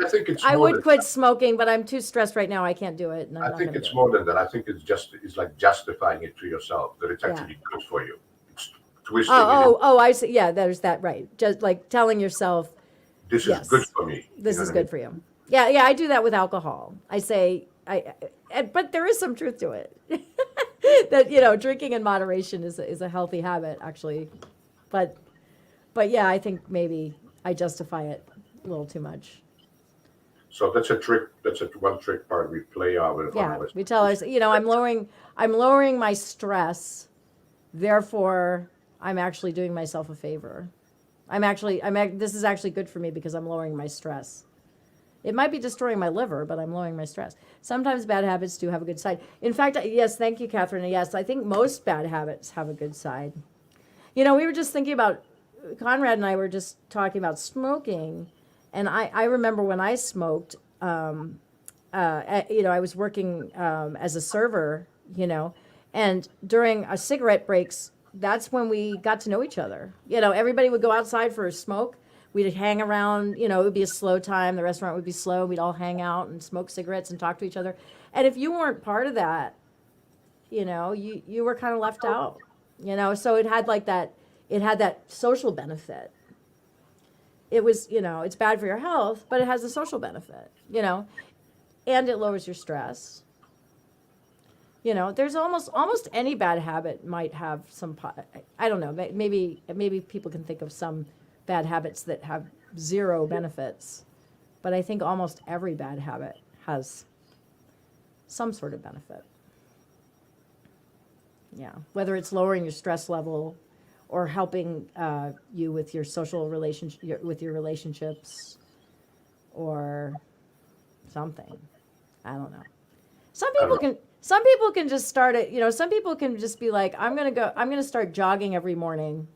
think it's. I would quit smoking, but I'm too stressed right now. I can't do it. And I think it's more than that. I think it's like justifying it to yourself that it's actually good for you. It's twisting. Oh, I see. Yeah, there's that, right? Just like telling yourself, this is good for me. This is good for you. Yeah, I do that with alcohol. I say but there is some truth to it. That drinking in moderation is a healthy habit, actually. But yeah, I think maybe I justify it a little too much. So that's a trick. That's one trick part we play out. Yeah, we tell us, I'm lowering my stress. Therefore, I'm actually doing myself a favor. This is actually good for me because I'm lowering my stress. It might be destroying my liver, but I'm lowering my stress. Sometimes bad habits do have a good side. In fact, yes, thank you, Catherine. Yes, I think most bad habits have a good side. We were just thinking about, Conrad and I were just talking about smoking. And I remember when I smoked, I was working as a server, and during cigarette breaks, that's when we got to know each other. Everybody would go outside for a smoke. We'd hang around, it would be a slow time. The restaurant would be slow. We'd all hang out and smoke cigarettes and talk to each other. And if you weren't part of that, you were kind of left out, so it had that social benefit. It was, it's bad for your health, but it has a social benefit, and it lowers your stress. There's almost any bad habit might have some, I don't know, maybe people can think of some bad habits that have zero benefits, but I think almost every bad habit has some sort of benefit. Yeah, whether it's lowering your stress level or helping you with your social relationship, with your relationships, or something. I don't know. Some people can just start it. Some people can just be like, I'm gonna start jogging every morning,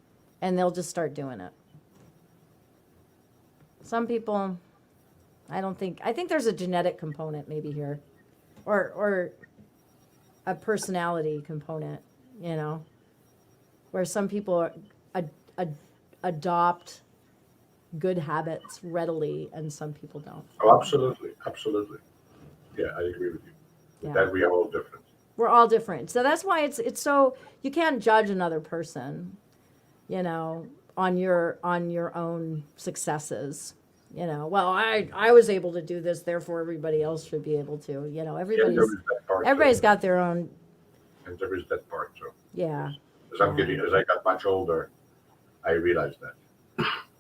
and they'll just start doing it. Some people, I think there's a genetic component maybe here, or a personality component, where some people adopt good habits readily and some people don't. Oh, absolutely. Yeah, I agree with you. Yeah. That we are all different. We're all different. So that's why it's so, you can't judge another person, on your own successes. Well, I was able to do this, therefore everybody else should be able to. Everybody's got their own. And there is that part too. Yeah. As I got much older, I realized that.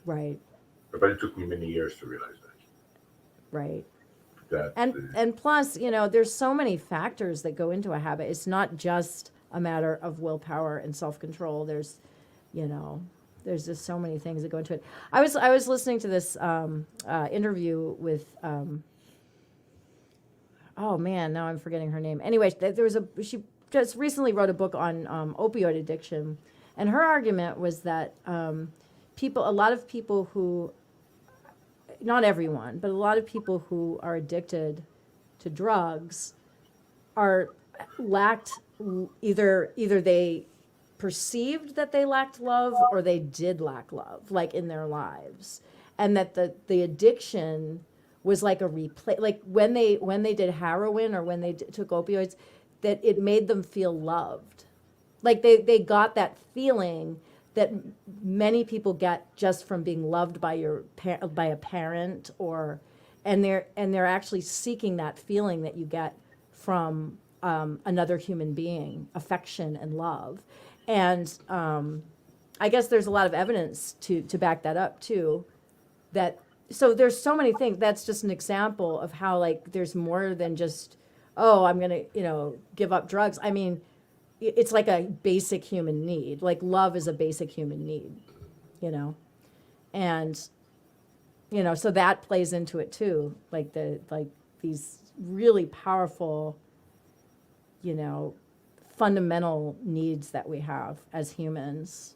Right. But it took me many years to realize that. Right. That, and plus, there's so many factors that go into a habit. It's not just a matter of willpower and self-control. There's just so many things that go into it. I was listening to this interview with oh man, now I'm forgetting her name. Anyway, she just recently wrote a book on opioid addiction, and her argument was that a lot of people who, not everyone, but a lot of people who are addicted to drugs lacked either they perceived that they lacked love or they did lack love, like in their lives, and that the addiction was like a replay, like when they did heroin or when they took opioids, that it made them feel loved, Like they got that feeling that many people get just from being loved by by a parent, or and they're actually seeking that feeling that you get from another human being, affection and love. And I guess there's a lot of evidence to back that up too. That so there's so many things. That's just an example of how like there's more than just, oh, I'm gonna give up drugs. I mean, it's like a basic human need. Like love is a basic human need, you know, and so that plays into it too. Like these really powerful, fundamental needs that we have as humans,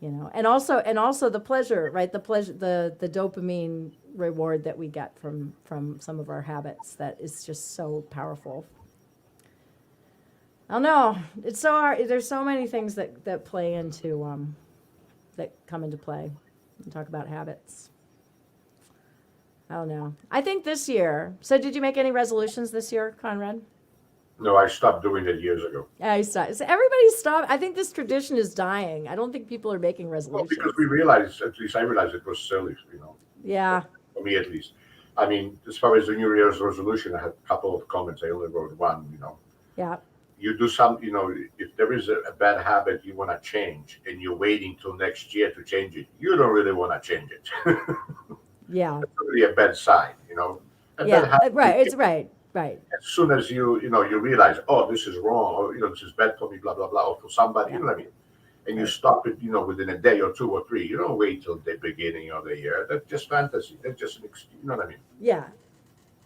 and also the pleasure, right? The pleasure, the dopamine reward that we get from some of our habits, that is just so powerful. I don't know. It's so hard. There's so many things that play into that come into play. We talk about habits. I don't know. I think this year. So, did you make any resolutions this year, Conrad? No, I stopped doing it years ago. I stopped. So everybody stopped. I think this tradition is dying. I don't think people are making resolutions. Well, because we realized, at least I realized, it was silly. Yeah. For me, at least. I mean, as far as the New Year's resolution, I had a couple of comments. I only wrote one. Yeah. You do some, if there is a bad habit you want to change and you're waiting till next year to change it, you don't really want to change it. Yeah. It's really a bad sign, A Yeah. bad habit, Right. It's right. Right. as soon as you realize, oh, this is wrong, or this is bad for me, blah blah blah, or for somebody, Yeah. you know what I mean, and you Right. stop it, within a day or two or three. You don't wait till the beginning of the year. That's just fantasy. That's just an excuse. You know what I mean? Yeah.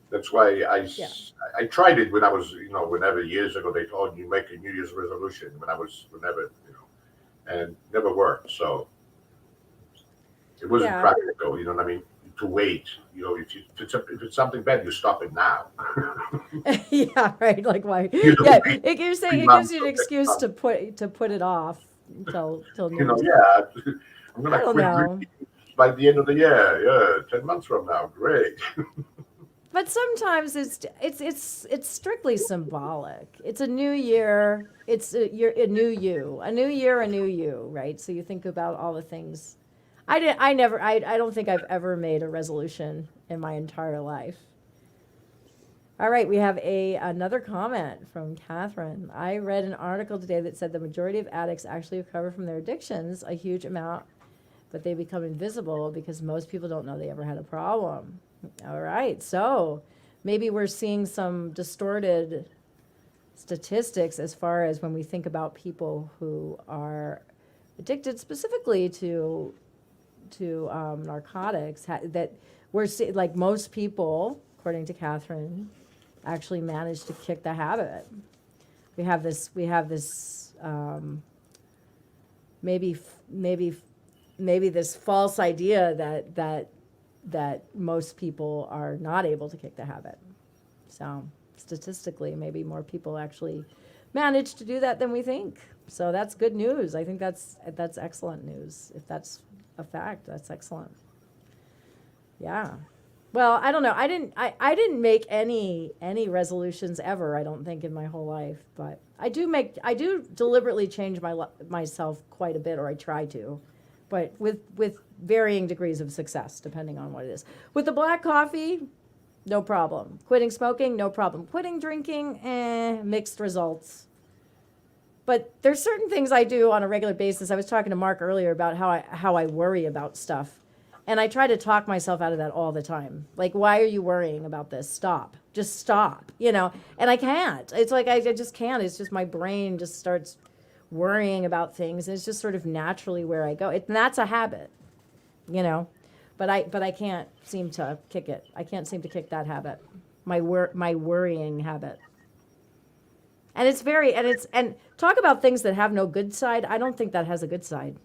That's why Yeah. I tried it when I was, whenever years ago they told you make a New Year's resolution and never worked. So it wasn't Yeah. practical. You know what I mean? To wait. If it's something bad, you stop it now. Yeah. Right. Like why? You don't Yeah. wait You're saying 3 it gives months you an or 6 excuse months. to put it off until New Year's. Yeah, I'm I gonna don't quit know. drinking by the end of the year. Yeah, 10 months from now, great. But sometimes it's strictly symbolic. It's a new year. It's a new you, a new year, a new you, right? So you think about all the things. I don't think I've ever made a resolution in my entire life. All right, we have another comment from Catherine. I read an article today that said the majority of addicts actually recover from their addictions, a huge amount, but they become invisible because most people don't know they ever had a problem. All right, so maybe we're seeing some distorted statistics as far as when we think about people who are addicted specifically to narcotics, that we're like most people, according to Catherine, actually manage to kick the habit. We have this maybe this false idea that most people are not able to kick the habit. So statistically, maybe more people actually manage to do that than we think. So that's good news. I think that's excellent news. If that's a fact, that's excellent. Yeah. Well, I don't know. I didn't make any resolutions ever, I don't think, in my whole life, but I do deliberately change myself quite a bit, or I try to, but with varying degrees of success depending on what it is. With the black coffee, no problem. Quitting smoking, no problem. Quitting drinking, mixed results. But there's certain things I do on a regular basis. I was talking to Mark earlier about how I worry about stuff. And I try to talk myself out of that all the time. Like, why are you worrying about this? Stop. Just stop. And I can't. It's like I just can't. It's just my brain just starts worrying about things. And it's just sort of naturally where I go. And that's a habit, But I can't seem to kick it. I can't seem to kick that habit. My worrying habit. And talk about things that have no good side. I don't think that has a good side.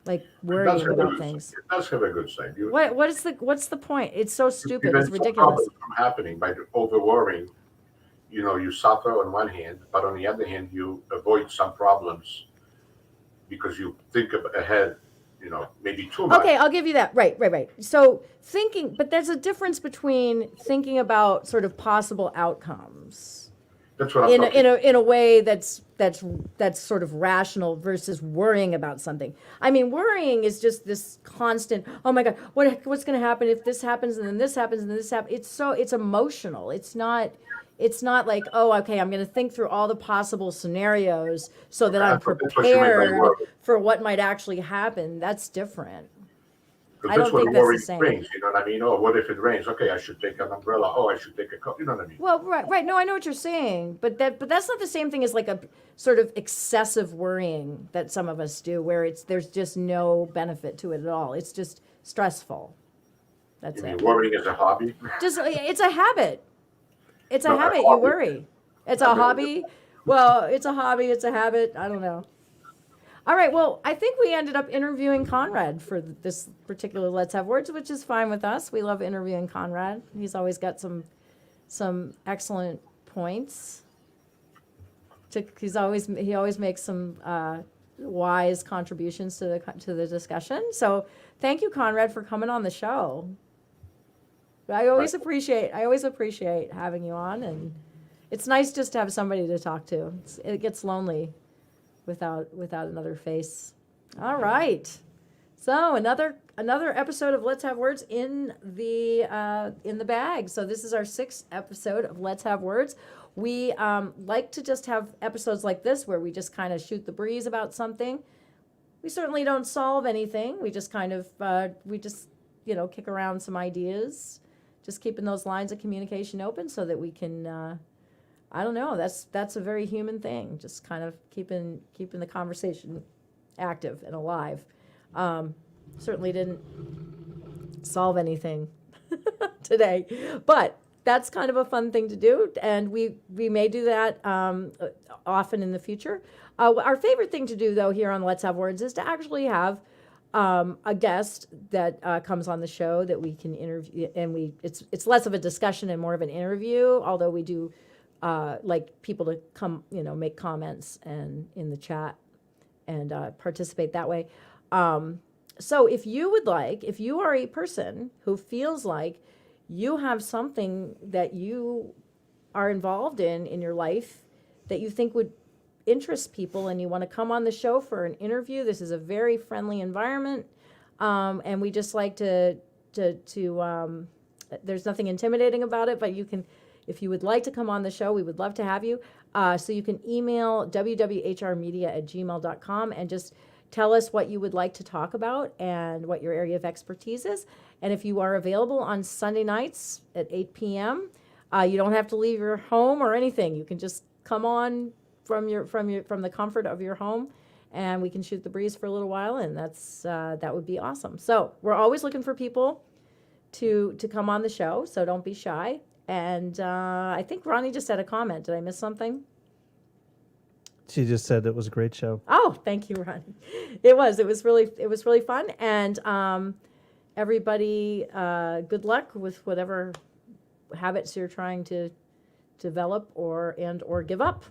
Like worrying about things. It does have a good side. What's the point? It's so stupid. It's Prevents ridiculous. problems from happening by over worrying. You suffer on one hand, but on the other hand, you avoid some problems because you think ahead. Maybe too much. Okay, I'll give you that. Right. So but there's a difference between thinking about sort of possible outcomes That's what I'm talking. in a way that's sort of rational versus worrying about something. I mean, worrying is just this constant, oh my God, what's going to happen if this happens and then this happens and then this happens. It's emotional. It's not like, oh, okay, I'm going to think through all the possible scenarios so that I'm That's what you mean by prepared worry. for what might actually happen. That's different. Because I don't think that's the same. Rains, you know what I mean? Oh, what if it rains? Okay, I should take an umbrella. Oh, I should take a coat. You know what I mean? Well, right. No, I know what you're saying, but that's not the same thing as like a sort of excessive worrying that some of us do, where there's just no benefit to it at all. It's just stressful. That's You mean it. worrying is a hobby? It's a habit. It's a No, a habit. You hobby. worry. It's a hobby. Well, it's a hobby. It's a habit. I don't know. All right. Well, I think we ended up interviewing Conrad for this particular Let's Have Words, which is fine with us. We love interviewing Conrad. He's always got some excellent points. He always makes some wise contributions to the discussion. So thank you, Conrad, for coming on the show. I always appreciate having you on, and it's nice just to have somebody to talk to. It gets lonely without another face. All right. So another episode of Let's Have Words in the bag. So this is our 6th episode of Let's Have Words. We like to just have episodes like this where we just kind of shoot the breeze about something. We certainly don't solve anything. We just kind of kick around some ideas, just keeping those lines of communication open so that we can. I don't know. That's a very human thing. Just kind of keeping the conversation active and alive. Certainly didn't solve anything today, but that's kind of a fun thing to do, and we may do that often in the future. Our favorite thing to do, though, here on Let's Have Words is to actually have a guest that comes on the show that we can interview, and it's less of a discussion and more of an interview, although we do like people to come, make comments and in the chat and participate that way. So if you are a person who feels like you have something that you are involved in your life that you think would interest people and you want to come on the show for an interview, this is a very friendly environment. And we just like to there's nothing intimidating about it, but if you would like to come on the show, we would love to have you. So you can email wwhrmedia@gmail.com and just tell us what you would like to talk about and what your area of expertise is. And if you are available on Sunday nights at 8 p.m., you don't have to leave your home or anything. You can just come on from the comfort of your home, and we can shoot the breeze for a little while, and that would be awesome. So we're always looking for people to come on the show, so don't be shy. And I think Ronnie just had a comment. Did I miss something? She just said it was a great show. Oh, thank you, Ronnie. It was really fun. And everybody, good luck with whatever habits you're trying to develop or give up.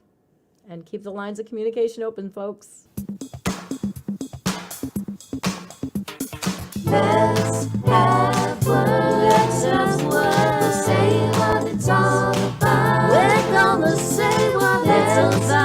And keep the lines of communication open, folks. Let's have words. Let's have words. Say what it's all about. We're gonna say what it's all about.